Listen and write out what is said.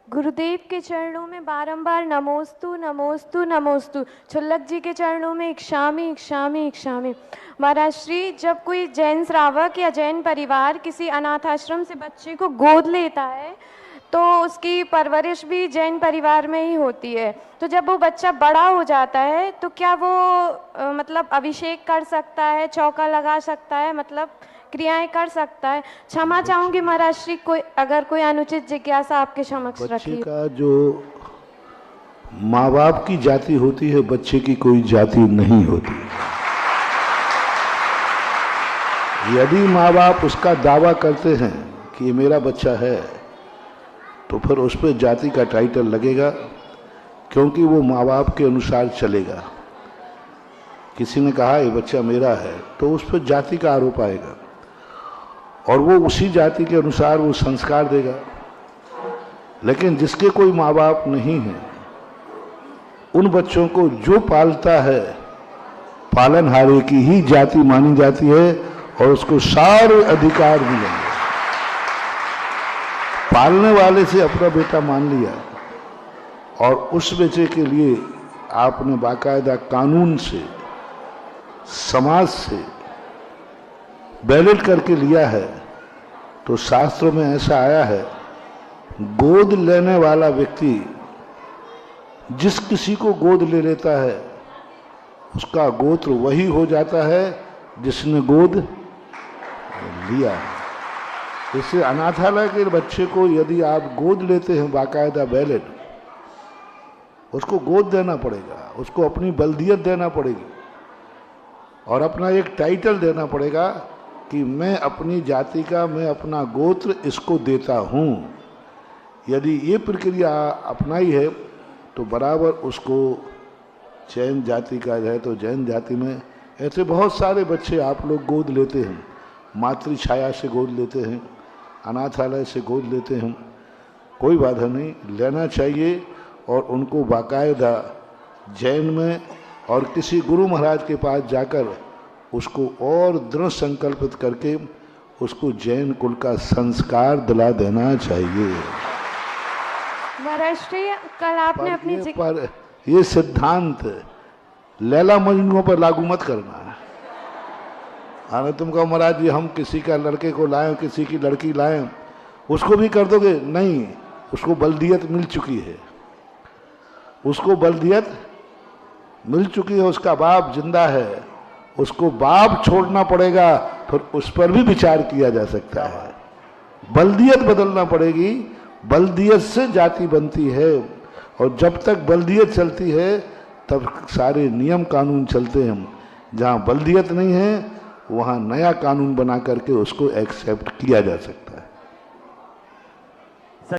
गुरुदेव के चरणों में बारंबार नमोस्तु नमोस्तु नमोस्तु, छुल्लक जी के चरणों में इक्षामि इक्षामि इक्षामि। महाराज श्री, जब कोई जैन श्रावक या जैन परिवार किसी अनाथ आश्रम से बच्चे को गोद लेता है तो उसकी परवरिश भी जैन परिवार में ही होती है। तो जब वो बच्चा बड़ा हो जाता है तो क्या वो मतलब अभिषेक कर सकता है, चौका लगा सकता है, मतलब क्रियाएं कर सकता है? क्षमा चाहूंगी महाराज श्री, कोई अगर कोई अनुचित जिज्ञासा आपके समक्ष रखी। बच्चे का जो माँ बाप की जाति होती है, बच्चे की कोई जाति नहीं होती। यदि माँ बाप उसका दावा करते हैं कि ये मेरा बच्चा है, तो फिर उस पर जाति का टाइटल लगेगा, क्योंकि वो माँ बाप के अनुसार चलेगा। किसी ने कहा ये बच्चा मेरा है, तो उस पर जाति का आरोप आएगा और वो उसी जाति के अनुसार वो संस्कार देगा। लेकिन जिसके कोई माँ बाप नहीं है, उन बच्चों को जो पालता है, पालनहारे की ही जाति मानी जाती है और उसको सारे अधिकार मिलेंगे। पालने वाले से अपना बेटा मान लिया और उस बच्चे के लिए आपने बाकायदा कानून से, समाज से बैलेट करके लिया है, तो शास्त्रों में ऐसा आया है, गोद लेने वाला व्यक्ति जिस किसी को गोद ले लेता है उसका गोत्र वही हो जाता है जिसने गोद लिया है। इससे अनाथालय के बच्चे को यदि आप गोद लेते हैं बाकायदा बैलेट, उसको गोद देना पड़ेगा, उसको अपनी बल्दियत देना पड़ेगी और अपना एक टाइटल देना पड़ेगा कि मैं अपनी जाति का, मैं अपना गोत्र इसको देता हूँ। यदि ये प्रक्रिया अपनाई है तो बराबर उसको जैन जाति का है, तो जैन जाति में ऐसे बहुत सारे बच्चे आप लोग गोद लेते हैं, मातृ छाया से गोद लेते हैं, अनाथालय से गोद लेते हैं। कोई बाधा नहीं, लेना चाहिए और उनको बाकायदा जैन में और किसी गुरु महाराज के पास जाकर उसको और दृढ़ संकल्पित करके उसको जैन कुल का संस्कार दिला देना चाहिए। महाराज श्री, कल आपने अपनी पर ये सिद्धांत लैला मजनू पर लागू मत करना है। हाँ, तुम कहो महाराज जी हम किसी का लड़के को लाएं, किसी की लड़की लाएं, उसको भी कर दोगे? नहीं, उसको बल्दियत मिल चुकी है, उसको बल्दियत मिल चुकी है, उसका बाप जिंदा है, उसको बाप छोड़ना पड़ेगा, फिर उस पर भी विचार किया जा सकता है। बल्दियत बदलना पड़ेगी, बल्दियत से जाति बनती है और जब तक बल्दियत चलती है तब सारे नियम कानून चलते हैं। जहाँ बल्दियत नहीं है वहाँ नया कानून बना करके उसको एक्सेप्ट किया जा सकता है।